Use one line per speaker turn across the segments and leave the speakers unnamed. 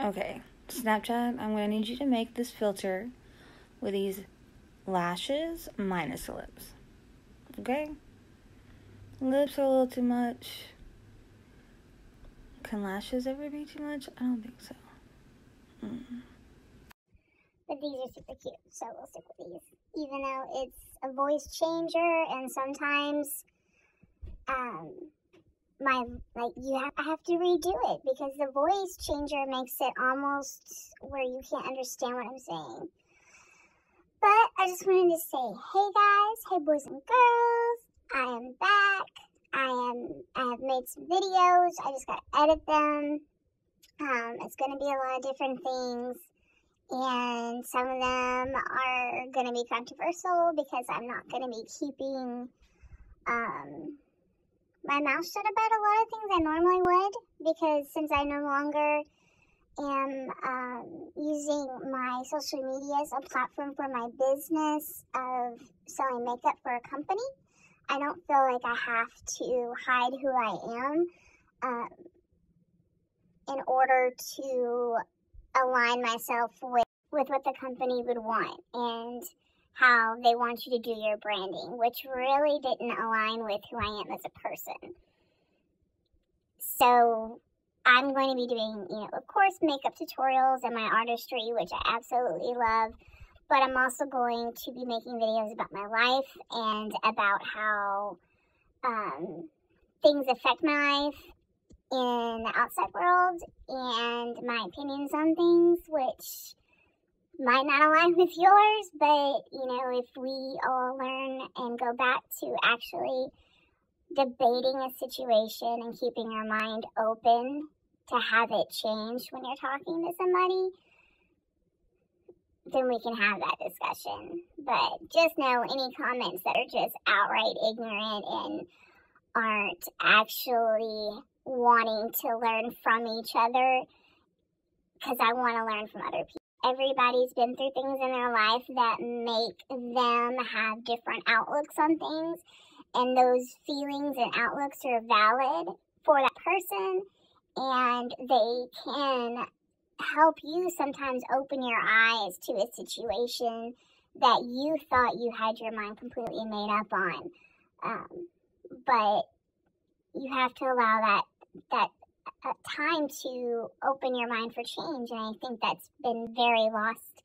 Okay, Snapchat, I'm going to need you to make this filter with these lashes minus the lips. Okay? Lips are a little too much. Can lashes ever be too much? I don't think so.
But these are super cute, so we'll stick with these. Even though it's a voice changer, and sometimes, I have to redo it because the voice changer makes it almost where you can't understand what I'm saying. But I just wanted to say, hey guys, hey boys and girls, I am back. I have made some videos. I just got to edit them. It's going to be a lot of different things. And some of them are going to be controversial because I'm not going to be keeping my mouth shut about a lot of things I normally would, because since I no longer am using my social media as a platform for my business of selling makeup for a company, I don't feel like I have to hide who I am in order to align myself with what the company would want and how they want you to do your branding, which really didn't align with who I am as a person. So I'm going to be doing, of course, makeup tutorials and my artistry, which I absolutely love, but I'm also going to be making videos about my life and about how things affect my life in the outside world and my opinions on things, which might not align with yours, but, if we all learn and go back to actually debating a situation and keeping our mind open to have it change when you're talking to somebody, then we can have that discussion. But just know any comments that are just outright ignorant and aren't actually wanting to learn from each other, because I want to learn from other people. Everybody's been through things in their life that make them have different outlooks on things, and those feelings and outlooks are valid for that person, and they can help you sometimes open your eyes to a situation that you thought you had your mind completely made up on. But you have to allow that time to open your mind for change, and I think that's been very lost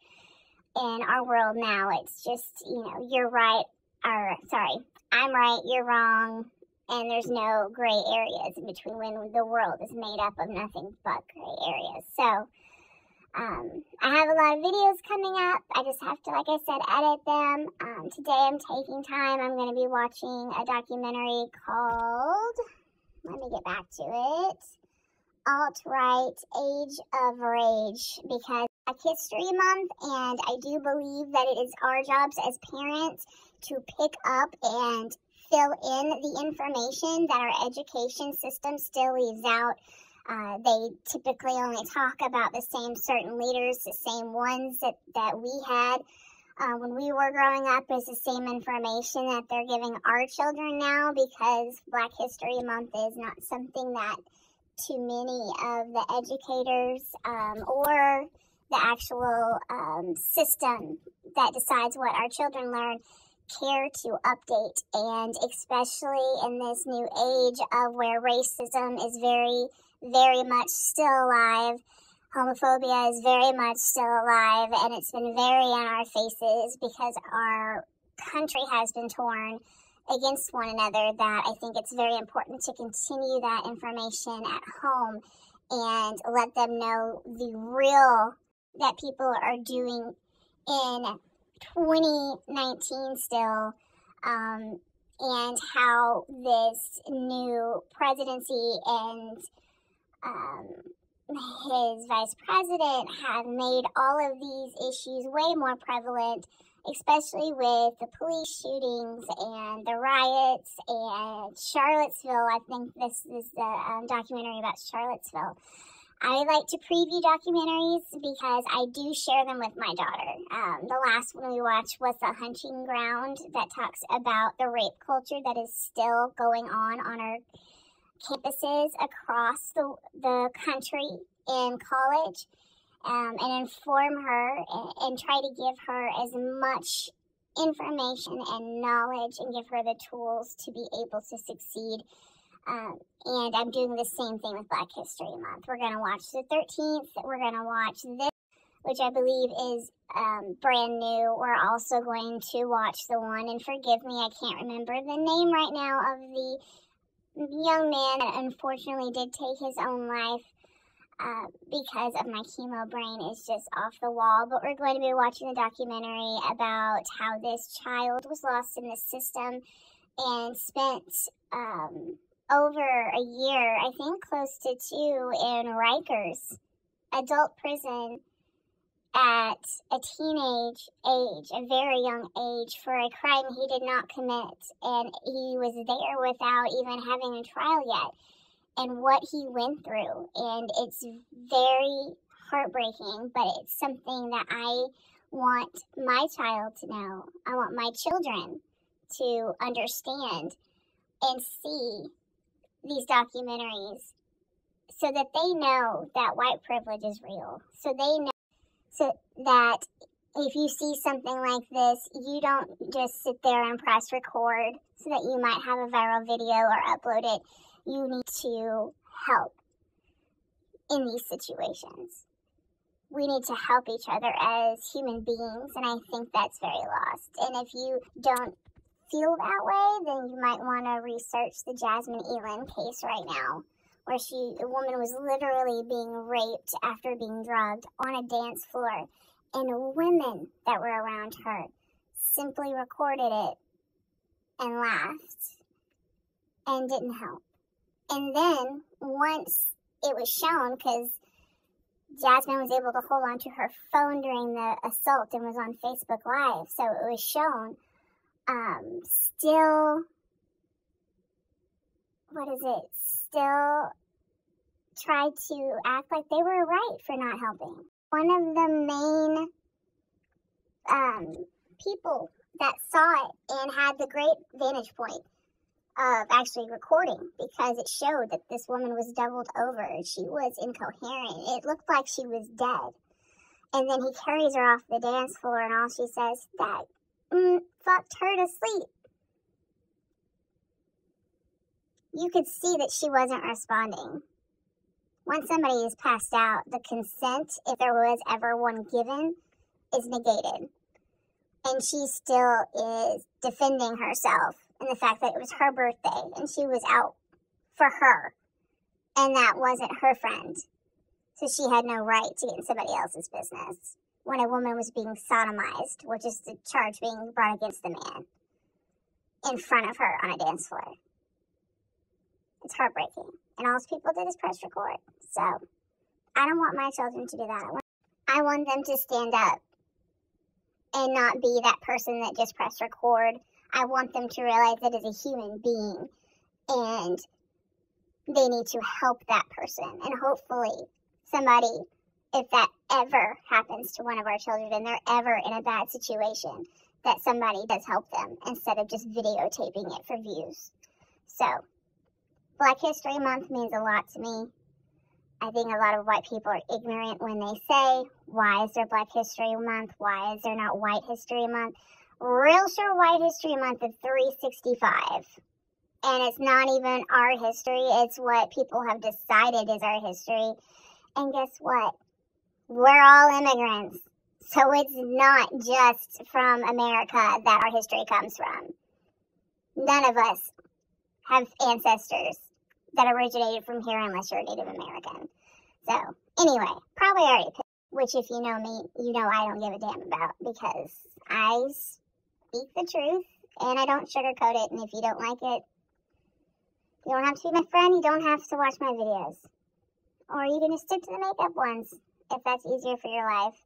in our world now. It's just, you're right, I'm right, you're wrong, and there's no gray areas in between when the world is made up of nothing but gray areas. So I have a lot of videos coming up. I just have to, like I said, edit them. Today I'm taking time. I'm going to be watching a documentary called, let me get back to it, Alt-Right Age of Rage, because it's History Month, and I do believe that it is our jobs as parents to pick up and fill in the information that our education system still leaves out. They typically only talk about the same certain leaders, the same ones that we had when we were growing up, is the same information that they're giving our children now, because Black History Month is not something that too many of the educators or the actual system that decides what our children learn care to update. And especially in this new age of where racism is very, very much still alive, homophobia is very much still alive, and it's been very in our faces because our country has been torn against one another, that I think it's very important to continue that information at home and let them know the real that people are doing in 2019 still, and how this new presidency and his vice president have made all of these issues way more prevalent, especially with the police shootings and the riots and Charlottesville. I think this is the documentary about Charlottesville. I like to preview documentaries because I do share them with my daughter. The last one we watched was The Hunting Ground, that talks about the rape culture that is still going on our campuses across the country. in college, and inform her and try to give her as much information and knowledge and give her the tools to be able to succeed. And I'm doing the same thing with Black History Month. We're going to watch the 13th. We're going to watch this, which I believe is brand new. We're also going to watch the one, and forgive me, I can't remember the name right now, of the young man that unfortunately did take his own life because of my chemo brain is just off the wall. But we're going to be watching the documentary about how this child was lost in the system and spent over a year, I think close to 2, in Rikers adult prison at a teenage age, a very young age, for a crime he did not commit. And he was there without even having a trial yet. And what he went through. And it's very heartbreaking, but it's something that I want my child to know. I want my children to understand and see these documentaries so that they know that white privilege is real. So they know so that if you see something like this, you don't just sit there and press record so that you might have a viral video or upload it. You need to help in these situations. We need to help each other as human beings, and I think that's very lost. And if you don't feel that way, then you might want to research the Jasmine Elin case right now, where a woman was literally being raped after being drugged on a dance floor, and women that were around her simply recorded it and laughed and didn't help. And then once it was shown, because Jasmine was able to hold on to her phone during the assault and was on Facebook Live, so it was shown, still tried to act like they were right for not helping. One of the main people that saw it and had the great vantage point of actually recording, because it showed that this woman was doubled over. She was incoherent. It looked like she was dead. And then he carries her off the dance floor, and all she says, that fucked her to sleep. You could see that she wasn't responding. Once somebody is passed out, the consent, if there was ever one given, is negated. And she still is defending herself and the fact that it was her birthday and she was out for her. And that wasn't her friend. So she had no right to get in somebody else's business when a woman was being sodomized, which is the charge being brought against the man, in front of her on a dance floor. It's heartbreaking. And all those people did is press record. So I don't want my children to do that. I want them to stand up and not be that person that just pressed record. I want them to realize that as a human being, and they need to help that person. And hopefully somebody, if that ever happens to one of our children and they're ever in a bad situation, that somebody does help them instead of just videotaping it for views. So Black History Month means a lot to me. I think a lot of white people are ignorant when they say, why is there Black History Month? Why is there not White History Month? Real sure White History Month is 365. And it's not even our history. It's what people have decided is our history. And guess what? We're all immigrants. So it's not just from America that our history comes from. None of us have ancestors that originated from here unless you're a Native American. So, anyway, probably already picked, which if you know me, you know I don't give a damn about, because I speak the truth and I don't sugarcoat it. And if you don't like it, you don't have to be my friend. You don't have to watch my videos. Or you can just stick to the makeup ones if that's easier for your life.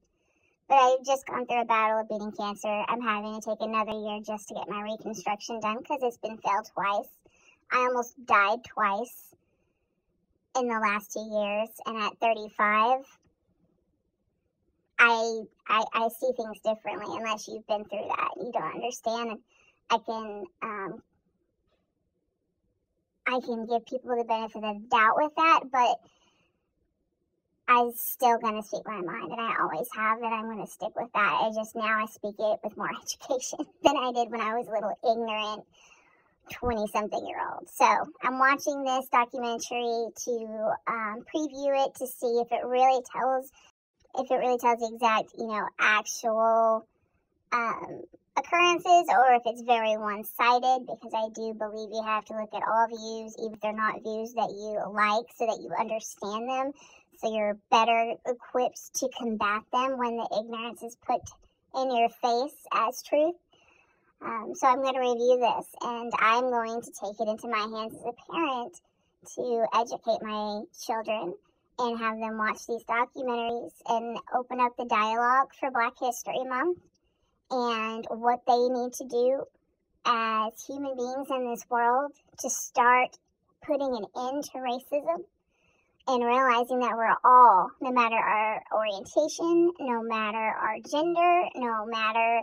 But I've just gone through a battle of beating cancer. I'm having to take another year just to get my reconstruction done because it's been failed twice. I almost died twice in the last 2 years, and at 35, I see things differently. Unless you've been through that, you don't understand. I can give people the benefit of doubt with that, but I'm still going to speak my mind, and I always have, and I'm going to stick with that. I just now I speak it with more education than I did when I was a little ignorant 20-something-year-old. So I'm watching this documentary to preview it to see if it really tells the exact, actual occurrences, or if it's very one-sided, because I do believe you have to look at all views, even if they're not views that you like, so that you understand them, so you're better equipped to combat them when the ignorance is put in your face as truth. So I'm going to review this, and I'm going to take it into my hands as a parent to educate my children and have them watch these documentaries and open up the dialogue for Black History Month and what they need to do as human beings in this world to start putting an end to racism and realizing that we're all, no matter our orientation, no matter our gender, no matter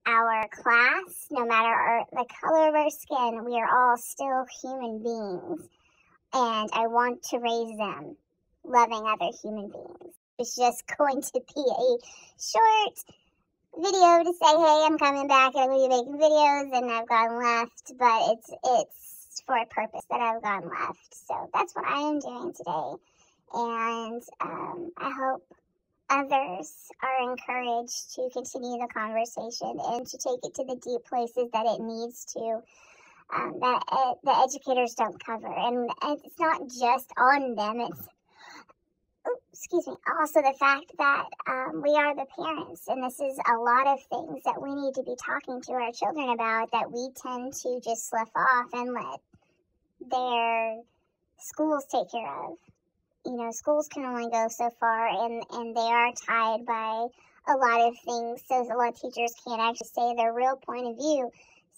our class, no matter the color of our skin, we are all still human beings. And I want to raise them loving other human beings. It's just going to be a short video to say, hey, I'm coming back and I'm going to be making videos and I've gone left, but it's for a purpose that I've gone left. So that's what I am doing today. And I hope others are encouraged to continue the conversation and to take it to the deep places that it needs to, the educators don't cover. And it's not just on them, it's also the fact that we are the parents, and this is a lot of things that we need to be talking to our children about that we tend to just slough off and let their schools take care of. Schools can only go so far, and they are tied by a lot of things, so a lot of teachers can't actually say their real point of view.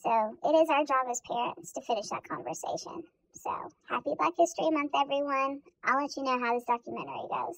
So it is our job as parents to finish that conversation. So happy Black History Month, everyone. I'll let you know how this documentary goes.